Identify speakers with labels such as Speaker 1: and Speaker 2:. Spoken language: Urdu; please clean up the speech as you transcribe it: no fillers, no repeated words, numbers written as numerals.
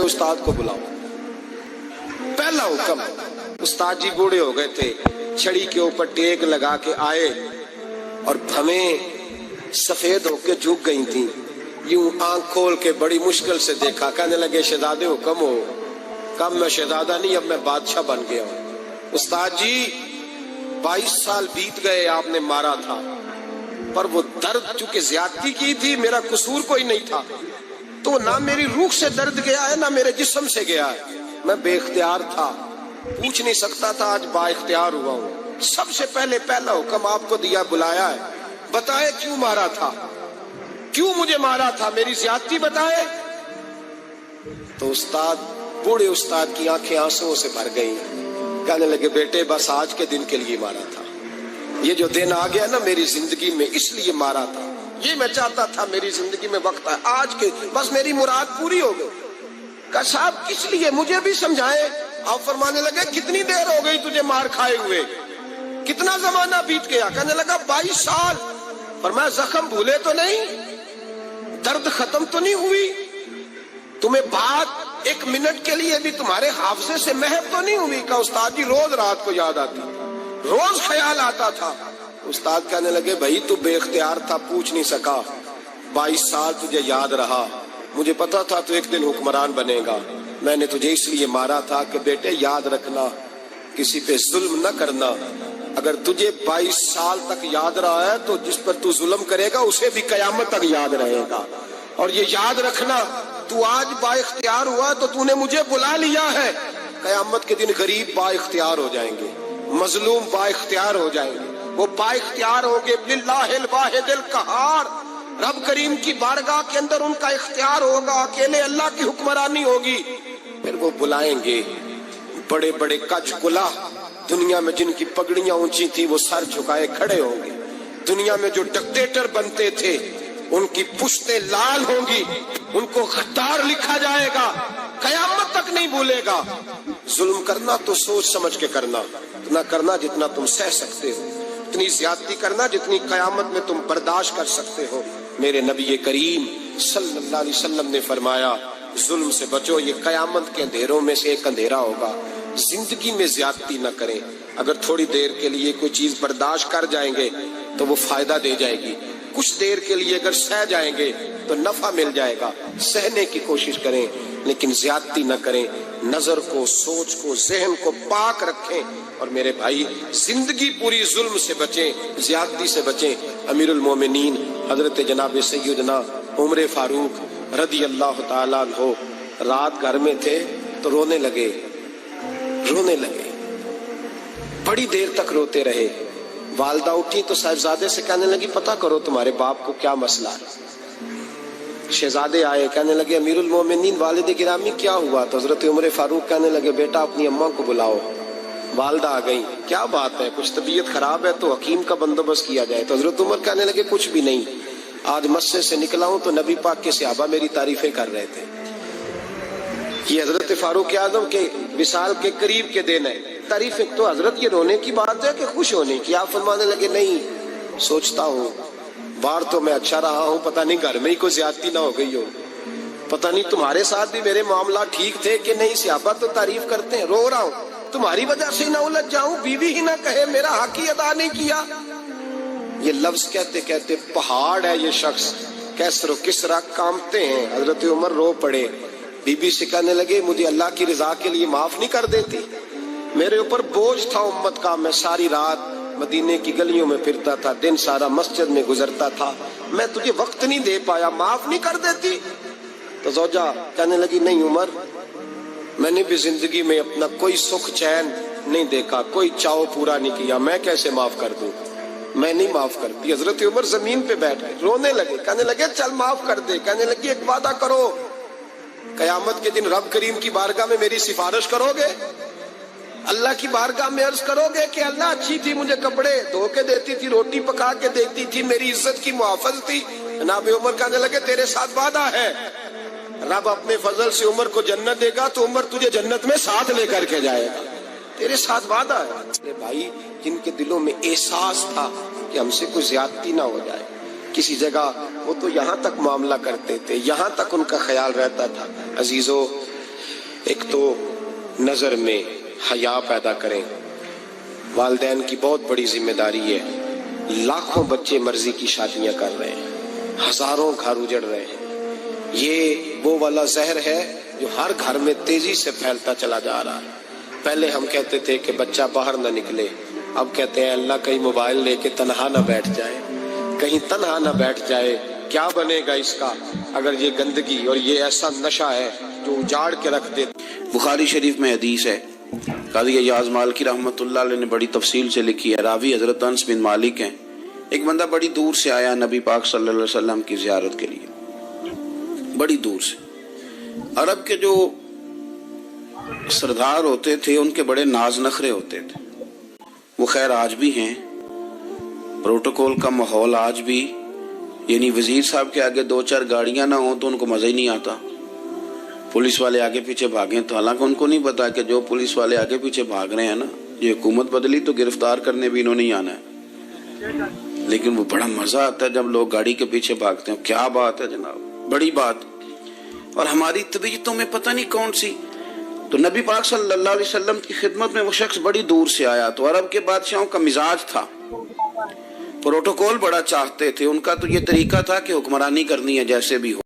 Speaker 1: استاد کو بلاؤ۔ پہلا حکم، استاد جی بوڑھے ہو گئے تھے، چھڑی کے اوپر ٹیک لگا کے آئے اور بھویں سفید ہو کے جھک گئی تھیں، یوں آنکھ کھول کے بڑی مشکل سے دیکھا، کہنے لگے شہزادے حکم ہو۔ کب میں شہزادہ نہیں، اب میں بادشاہ بن گیا ہوں۔ استاد جی 22 سال بیت گئے، آپ نے مارا تھا، پر وہ درد چونکہ زیادتی کی تھی، میرا قصور کوئی نہیں تھا، تو نہ میری روح سے درد گیا ہے نہ میرے جسم سے گیا ہے، میں بے اختیار تھا، پوچھ نہیں سکتا تھا، آج با اختیار ہوا ہوں۔ سب سے پہلے پہلا حکم آپ کو دیا، بلایا ہے، بتائے کیوں مارا تھا، کیوں مجھے مارا تھا، میری زیادتی بتائے۔ تو بوڑھے استاد کی آنکھیں آنسوؤں سے بھر گئی، کہنے لگے بیٹے بس آج کے دن کے لیے مارا تھا، یہ جو دن آ گیا نا میری زندگی میں، اس لیے مارا تھا، یہ میں چاہتا تھا میری زندگی میں وقت ہے، آج کے بس میری مراد پوری ہو گئی۔ کہ صاحب کس لیے، مجھے بھی سمجھائے۔ آپ فرمانے لگے کتنی دیر ہو گئی تجھے مار کھائے ہوئے، کتنا زمانہ بیت گیا؟ کہنے لگا 22 سال۔ فرمایا زخم بھولے تو نہیں، درد ختم تو نہیں ہوئی، تمہیں بات 1 منٹ کے لیے بھی تمہارے حافظے سے محو تو نہیں ہوئی؟ کہ استاد جی روز رات کو یاد آتی، روز خیال آتا تھا۔ استاد کہنے لگے بھائی تو بے اختیار تھا، پوچھ نہیں سکا، 22 سال تجھے یاد رہا، مجھے پتا تھا تو ایک دن حکمران بنے گا، میں نے تجھے اس لیے مارا تھا کہ بیٹے یاد رکھنا، کسی پہ ظلم نہ کرنا، اگر تجھے 22 سال تک یاد رہا ہے تو جس پر تو ظلم کرے گا اسے بھی قیامت تک یاد رہے گا، اور یہ یاد رکھنا تو آج با اختیار ہوا تو تو نے مجھے بلا لیا ہے، قیامت کے دن غریب با اختیار ہو جائیں گے، مظلوم با اختیار ہو جائیں گے، وہ با اختیار ہوگے للہ الواحد القہار، رب کریم کی بارگاہ کے اندر ان کا اختیار ہوگا، اکیلے اللہ کی حکمرانی ہوگی۔ پھر وہ بلائیں گے بڑے بڑے کج کلا، دنیا میں جن کی پگڑیاں اونچی تھی وہ سر جھکائے کھڑے ہوں گے، دنیا میں جو ڈکٹیٹر بنتے تھے ان کی پشتیں لال ہوں گی، ان کو غدار لکھا جائے گا، قیامت تک نہیں بھولے گا۔ ظلم کرنا تو سوچ سمجھ کے کرنا، اتنا کرنا جتنا تم سہ سکتے ہو، اتنی زیادتی کرنا جتنی قیامت میں تم برداشت کر سکتے ہو۔ میرے نبی کریم صلی اللہ علیہ وسلم نے فرمایا ظلم سے بچو، یہ قیامت کے اندھیروں میں سے ایک اندھیرا ہوگا۔ زندگی میں زیادتی نہ کریں، اگر تھوڑی دیر کے لیے کوئی چیز برداشت کر جائیں گے تو وہ فائدہ دے جائے گی، کچھ دیر کے لیے اگر سہ جائیں گے تو نفع مل جائے گا، سہنے کی کوشش کریں لیکن زیادتی نہ کریں، نظر کو، سوچ کو، ذہن کو پاک رکھیں، اور میرے بھائی زندگی پوری ظلم سے بچیں، زیادتی سے بچیں۔ امیر المومنین حضرت جناب سیدنا عمر فاروق رضی اللہ تعالیٰ عنہ رات گھر میں تھے تو رونے لگے، بڑی دیر تک روتے رہے۔ والدہ اٹھی تو صاحبزادے سے کہنے لگی پتہ کرو تمہارے باپ کو کیا مسئلہ ہے۔ شہزادے آئے، کہنے لگے امیر المومنین والد گرامی کیا ہوا؟ تو حضرت عمر فاروق کہنے لگے بیٹا اپنی اماں کو بلاؤ۔ والدہ آ گئی، کیا بات ہے، کچھ طبیعت خراب ہے تو حکیم کا بندوبست کیا جائے۔ تو حضرت عمر کہنے لگے کچھ بھی نہیں، آج مسجد سے نکلا ہوں تو نبی پاک کے صحابہ میری تعریفیں کر رہے تھے۔ یہ حضرت فاروق اعظم کے وصال کے قریب کے دن ہے، تعریفیں تو حضرت یہ رونے کی بات ہے کہ خوش ہونے کی؟ آپ فرمانے لگے نہیں، سوچتا ہوں باہر تو میں اچھا رہا ہوں، پتہ نہیں گھر میں ہی کوئی زیادتی نہ ہو گئی ہو، پتہ نہیں تمہارے ساتھ بھی میرے معاملات ٹھیک تھے کہ نہیں، صحابہ تو تعریف کرتے ہیں، رو رہا ہوں تمہاری وجہ سے نہ الجھ جاؤں، بیوی ہی نہ کہے میرا حق ہی ادا نہیں کیا۔ یہ لفظ کہتے کہتے پہاڑ ہے یہ شخص، کیسر و کسرا کانپتے ہیں۔ حضرت عمر رو پڑے، بی بی سے کہنے لگے مجھے اللہ کی رضا کے لیے معاف نہیں کر دیتی؟ میرے اوپر بوجھ تھا امت کا، میں ساری رات مدینے کی گلیوں میں پھرتا تھا، دن سارا مسجد میں گزرتا تھا، میں تجھے وقت نہیں دے پایا، معاف نہیں کر دیتی؟ تو زوجہ کہنے لگی نہیں عمر، میں نے بھی زندگی میں اپنا کوئی سکھ چین نہیں دیکھا، کوئی چاؤ پورا نہیں کیا، میں کیسے معاف کر دوں، میں نہیں معاف کرتی۔ حضرت عمر زمین پہ بیٹھ گئے، رونے لگے، کہنے لگے چل معاف کر دے۔ کہنے لگی ایک وعدہ کرو، قیامت کے دن رب کریم کی بارگاہ میں میری سفارش کرو گے؟ اللہ کی بارگاہ میں عرض کرو گے کہ اللہ اچھی تھی، مجھے کپڑے دھو کے دیتی تھی، روٹی پکا کے دیتی تھی، میری عزت کی محافظ تھی؟ جناب عمر کہنے لگے تیرے ساتھ وعدہ ہے، رب اپنے فضل سے عمر کو جنت دے گا تو عمر تجھے جنت میں ساتھ لے کر کے جائے گا، تیرے ساتھ وعدہ ہے۔ بھائی جن کے دلوں میں احساس تھا کہ ہم سے کوئی زیادتی نہ ہو جائے کسی جگہ، وہ تو یہاں تک معاملہ کرتے تھے، یہاں تک ان کا خیال رہتا تھا۔ عزیزو ایک تو نظر میں حیا پیدا کریں. والدین کی بہت بڑی ذمہ داری ہے. لاکھوں بچے مرضی کی شادیاں کر رہے ہیں, ہزاروں گھر اجڑ رہے ہیں. یہ وہ والا زہر ہے جو ہر گھر میں تیزی سے پھیلتا چلا جا رہا ہے. پہلے ہم کہتے تھے کہ بچہ باہر نہ نکلے, اب کہتے ہیں اللہ کہیں موبائل لے کے تنہا نہ بیٹھ جائے, کہیں تنہا نہ بیٹھ جائے. کیا بنے گا اس کا اگر یہ گندگی اور یہ ایسا نشہ ہے جو اجاڑ کے رکھ دے.
Speaker 2: بخاری شریف میں حدیث ہے, قاضی ایاز مالکی رحمۃ اللہ علیہ نے بڑی تفصیل سے لکھی ہے. راوی حضرت انس بن مالک ہیں. ایک بندہ بڑی دور سے آیا نبی پاک صلی اللہ علیہ وسلم کی زیارت کے لیے, بڑی دور سے. عرب کے جو سردار ہوتے تھے ان کے بڑے ناز نخرے ہوتے تھے. وہ خیر آج بھی ہیں, پروٹوکول کا ماحول آج بھی, یعنی وزیر صاحب کے آگے دو چار گاڑیاں نہ ہوں تو ان کو مزہ ہی نہیں آتا. پولیس والے آگے پیچھے بھاگیں تو حالانکہ ان کو نہیں پتا کہ جو پولیس والے آگے پیچھے بھاگ رہے ہیں نا, یہ حکومت بدلی تو گرفتار کرنے بھی انہوں نے آنا ہے. لیکن وہ بڑا مزہ آتا ہے جب لوگ گاڑی کے پیچھے بھاگتے ہیں. کیا بات ہے جناب, بڑی بات. اور ہماری طبیعتوں میں پتہ نہیں کون سی. تو نبی پاک صلی اللہ علیہ وسلم کی خدمت میں وہ شخص بڑی دور سے آیا. تو عرب کے بادشاہوں کا مزاج تھا, پروٹوکول بڑا چاہتے تھے. ان کا تو یہ طریقہ تھا کہ حکمرانی کرنی ہے جیسے بھی ہو.